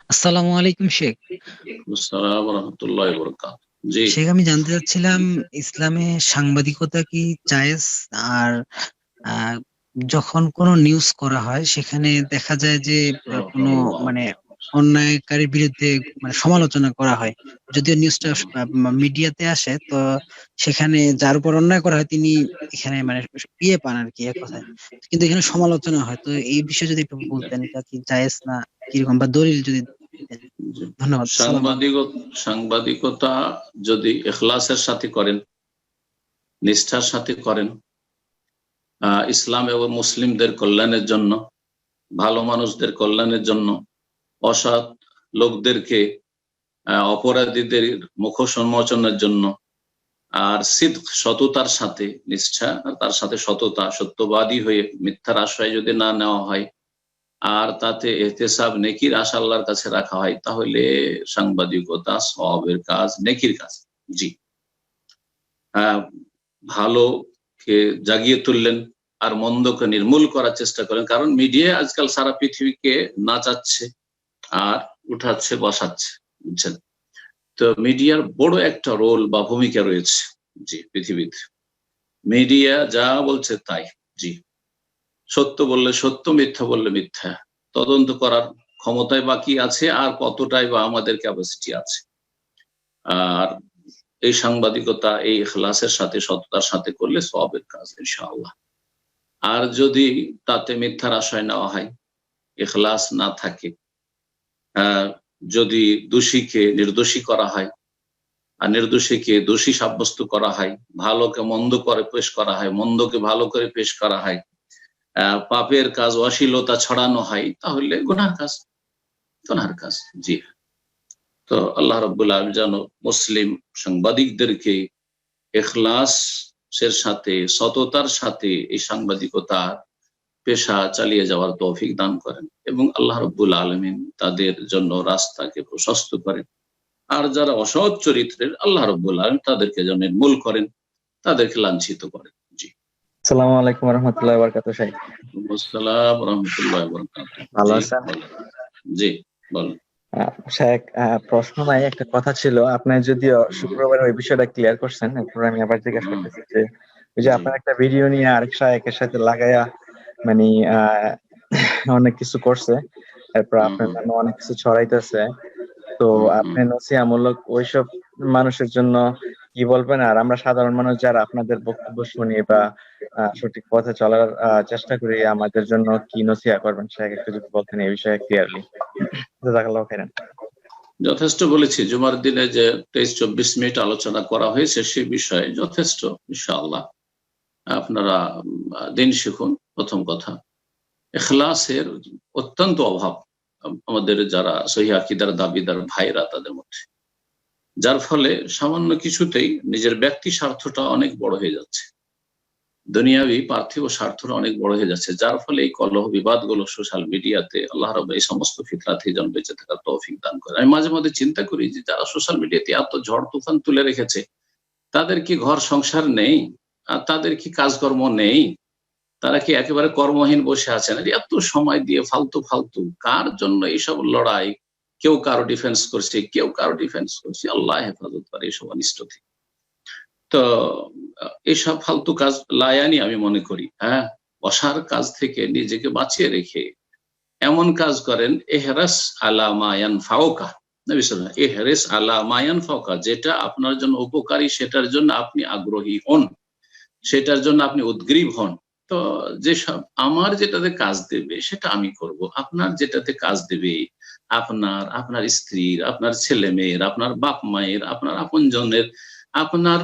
আসসালামু আলাইকুম শেখ। আসসালাম রহমতুল্লাহ বরকাত। জি। শেখ, আমি জানতে চাচ্ছিলাম ইসলামে সাংবাদিকতা কি জায়েজ? আর আহ, যখন কোনো নিউজ করা হয় সেখানে দেখা যায় যে কোনো মানে অন্যায়কারীর বিরুদ্ধে মানে সমালোচনা করা হয়, যদিও নিউজটা মিডিয়াতে আসে, তো সেখানে যার উপর অন্যায় করা হয় তিনি এখানে মানে ইয়ে পান আর কি, এক কথায়। কিন্তু এখানে সমালোচনা হয়, তো এই বিষয়ে যদি একটু বলতেন এটা কি জায়েজ না কিরকম, বা দলিল যদি দিতেন। ধন্যবাদ। সালাম আলাইকুম। সাংবাদিকতা যদি ইখলাসের সাথে করেন, নিষ্ঠার সাথে করেন, ইসলাম এবং মুসলিমদের কল্যাণের জন্য, ভালো মানুষদের কল্যাণের জন্য, অসৎ লোকদেরকে, অপরাধীদের মুখোশ উন্মোচনের জন্য, আর সিদক সততার সাথে নিষ্ঠা, আর তার সাথে সততা, সত্যবাদী হয়ে মিথ্যার আশ্রয় যদি না নেওয়া হয়, আর তাতে এহতেসাব নেকির আশা আল্লাহর কাছে রাখা হয়, তাহলে সাংবাদিকতা সওয়াবের কাজ, নেকির কাজ। জি। ভালোকে জাগিয়ে তুললেন আর মন্দকে নির্মূল করার চেষ্টা করেন, কারণ মিডিয়া আজকাল সারা পৃথিবীকে নাচাচ্ছে আর উঠাচ্ছে, বসাচ্ছে, বুঝছেন? তো মিডিয়ার বড় একটা রোল বা ভূমিকা রয়েছে। জি, পৃথিবীতে মিডিয়া যা বলছে তাই। জি, সত্য বললে সত্য, মিথ্যা বললে মিথ্যা, তদন্ত করার ক্ষমতায় বাকি আছে আর কতটাই বা আমাদের ক্যাপাসিটি আছে। আর এই সাংবাদিকতা এই ইখলাসের সাথে, সততার সাথে করলে সওয়াবের কাজ ইনশাআল্লাহ। আর যদি তাতে মিথ্যার আশ্রয় নেওয়া হয়, ইখলাস না থাকে, যদি দোষীকে নির্দোষী করা হয় আর নির্দোষীকে দোষী সাব্যস্ত করা হয়, ভালোকে মন্দ করে পেশ করা হয়, মন্দকে ভালো করে পেশ করা হয়, পাপের কাজ, অশ্লীলতা ছড়ানো হয়, তাহলে গুনাহর কাজ, গুনাহর কাজ। জি। তো আল্লাহ রাব্বুল আলামিন যেন মুসলিম সাংবাদিকদেরকে ইখলাসের সাথে, সততার সাথে এই সাংবাদিকতা পেশা চালিয়ে যাওয়ার তৌফিক দান করেন, এবং আল্লাহ রাব্বুল আলামিন তাদের জন্য রাস্তাকে প্রশস্ত করেন। আর যারা অসৎ চরিত্রের, আল্লাহ রাব্বুল আলামিন তাদেরকে যেন নির্মূল করেন, তাদেরকে লাঞ্ছিত করেন। জি। আসসালামু আলাইকুম রহমতুল্লাহ বারাকাতুহু। শাইখ, আসসালাম ওয়া রাহমাতুল্লাহি ওয়া বারাকাতুহু। ভালো জি আছেন? বলেন। জি বলেন। শাইখ, প্রশ্ন নাই, একটা কথা ছিল। আপনি যদিও শুক্রবার ওই বিষয়টা ক্লিয়ার করছেন, এরপর আমি আবার জিজ্ঞাসা হুম, করতেছি যে ওই যে জি। আপনার একটা ভিডিও নিয়ে আরেক শাইখের সাথে লাগায়া মানে অনেক কিছু করছে, এরপর হুম, আপনার হুম, নামে অনেক কিছু ছড়াইতেছে। তো হুম, হুম। আপনি নসিহামূলক ওইসব মানুষের জন্য কি বলবেন? আর আমরা সাধারণ মানুষ যারা আপনাদের বক্তব্য শুনি বা সঠিক পথে চলার চেষ্টা করি, আমাদের জন্য কি নসিহা করবেন? শাইখ, একটু যদি বলতেন এই বিষয়ে ক্লিয়ারলি। জাযাকাল্লাহু খাইরান। যথেষ্ট বলেছি। জুমার দিনে যে 23-24 মিনিট আলোচনা করা হয়েছে সে বিষয়ে যথেষ্ট। ইনশাআল্লাহ আপনারা দিন শিখুন। প্রথম কথা, ইখলাসের অত্যন্ত অভাব আমাদের যারা সহিহ আকীদার দাবিদার ভাইরা তাদের মধ্যে, যার ফলে সামান্য কিছুতেই নিজের ব্যক্তি স্বার্থটা অনেক বড় হয়ে যাচ্ছে, দুনিয়াবি পার্থিব স্বার্থটা অনেক বড় হয়ে যাচ্ছে, যার ফলে এই কলহ বিবাদগুলো সোশ্যাল মিডিয়াতে, আল্লাহ রাব্বুল এই সমস্ত ফিতনা থেকে যেন বেঁচে থাকার তৌফিক দান করে। আমি মাঝে মধ্যে চিন্তা করি যে যারা সোশ্যাল মিডিয়াতে এত ঝড় তুফান তুলে রেখেছে, তাদের কি ঘর সংসার নেই? আর তাদের কি কাজকর্ম নেই? তারা কি একেবারে কর্মহীন বসে আছেন? এত সময় দিয়ে ফালতু ফালতু কার জন্য এইসব লড়াই? কেউ কারো ডিফেন্স করছে, কেউ কারো ডিফেন্স করছে। আল্লাহ হেফাজত করে এইসব অনিষ্ট থেকে। তো এইসব ফালতু কাজ লায়ানি আমি মনে করি। হ্যাঁ, অসার কাজ থেকে নিজেকে বাঁচিয়ে রেখে এমন কাজ করেন, এহরাস আলা মা ইয়ানফাউকা। নবী সাল্লাল্লাহু আলাইহি ওয়াসাল্লাম, এহরিস আলা মা ইয়ানফাউকা, যেটা আপনার জন্য উপকারী সেটার জন্য আপনি আগ্রহী হন, সেটার জন্য আপনি উদগ্রীব হন। তো যেসব আমার যেটাতে কাজ দেবে সেটা আমি করব, আপনার যেটাতে কাজ দেবে আপনার, আপনার স্ত্রীর, আপনার ছেলে মেয়ের, আপনার বাপ মায়ের, আপনার আপনজনের, আপনার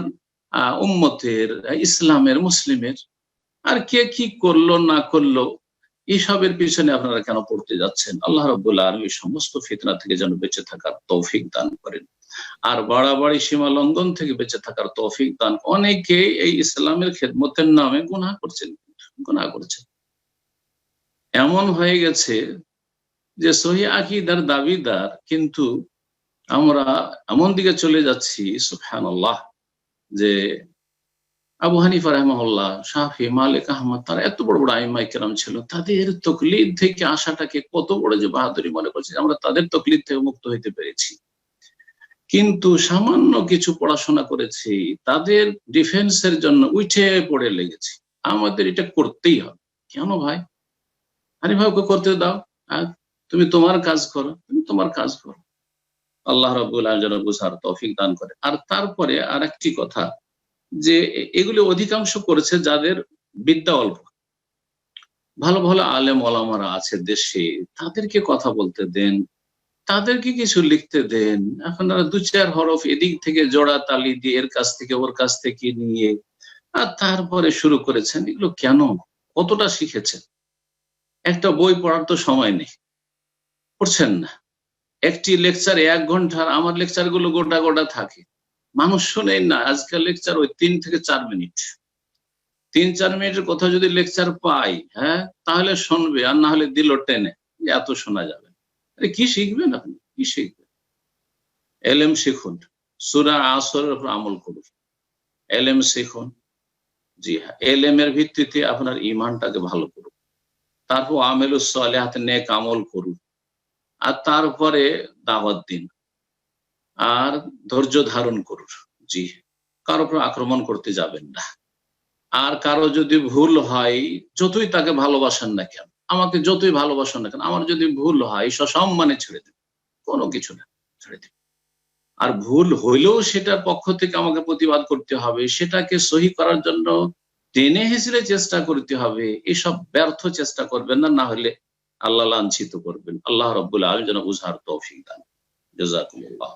উম্মতের, ইসলামের, মুসলিমের, আর কে কি করলো না করলো এসবের পিছনে আপনারা কেন পড়তে যাচ্ছেন? আল্লাহ রাব্বুল আলামিন এই সমস্ত ফিতনা থেকে যেন বেঁচে থাকার তৌফিক দান করেন, আর বাড়াবাড়ি সীমা লঙ্ঘন থেকে বেঁচে থাকার তৌফিক দান। অনেকে এই ইসলামের খেদমতের নামে গুনাহ করছেন, গুনাহ করছেন। এমন হয়ে গেছে যে সহিহ আকীদার দাবিদার, কিন্তু আমরা এমন দিকে চলে যাচ্ছি সুবহানাল্লাহ, যে আবু হানিফা রাহিমাহুল্লাহ, শাফি, মালিক, আহমদ, তারা এত বড় বড় আইম্মায়ে কেরাম ছিল, তাদের তকলিদ থেকে আসাটাকে কত বড় যে বাহাদুরি মনে করছে, আমরা তাদের তকলিদ থেকে মুক্ত হইতে পেরেছি। কিন্তু সামান্য কিছু পড়াশোনা করেছি, তাদের ডিফেন্সের জন্য উঠে পড়ে লেগেছি, আমাদের এটা করতেই হবে। কেন ভাই? আরে ভাই, ওকে করতে দাও, তুমি তোমার কাজ করো, তুমি তোমার কাজ করো। আল্লাহ রাব্বুল আলামিন যেন বুঝার তৌফিক দান করে। আর তারপরে আর একটি কথা, যে এগুলি অধিকাংশ করেছে যাদের বিদ্যা অল্প। ভালো ভালো আলেম ওলামারা আছে দেশে, তাদেরকে কথা বলতে দেন, তাদেরকে কিছু লিখতে দেন। এখন তারা 2-4 হরফ এদিক থেকে জোড়া তালি দিয়ে এর কাছ থেকে ওর কাছ থেকে নিয়ে আর তারপরে শুরু করেছেন। এগুলো কেন? কতটা শিখেছেন? একটা বই পড়ার তো সময় নেই, পড়ছেন না। একটি লেকচার 1 ঘন্টার, আমার লেকচার গুলো গোটা গোটা থাকে, মানুষ শোনেন না। আজকাল লেকচার ওই 3 থেকে 4 মিনিট, 3-4 মিনিটের কথা যদি লেকচার পাই, হ্যাঁ, তাহলে শুনবে, আর না হলে দিল টেনে, এত শোনা যাবে। আরে কি শিখবেন আপনি? কি শিখবেন? এলেম শিখুন, সূরা আসরের উপর আমল করুন, এলেম শিখুন। জি হ্যাঁ, এলেমের ভিত্তিতে আপনার ঈমানটাকে ভালো করুন, তারপর আমেলুস সালিহাত, নেক আমল করুন, আর তারপরে দাওয়াত দিন, আর ধৈর্য ধারণ করুন। জি, কারো উপর আক্রমণ করতে যাবেন না। আর কারো যদি ভুল হয়, যতই তাকে ভালোবাসেন না কেন, আমাকে যতই ভালোবাসেন না কেন, আমার যদি ভুল হয় সসম্মানে ছেড়ে দেন, কোনো কিছু না, ছেড়ে দেন। আর ভুল হইলেও সেটার পক্ষ থেকে আমাকে প্রতিবাদ করতে হবে, সেটাকে সহি করার জন্য টেনে হেসড়ে চেষ্টা করতে হবে। এসব ব্যর্থ চেষ্টা করবেন না, না হলে আল্লাহ লাঞ্ছিত করবেন। আল্লাহ রাব্বুল আলামিন যেন বুঝার তৌফিক দান। জাযাকুমুল্লাহ।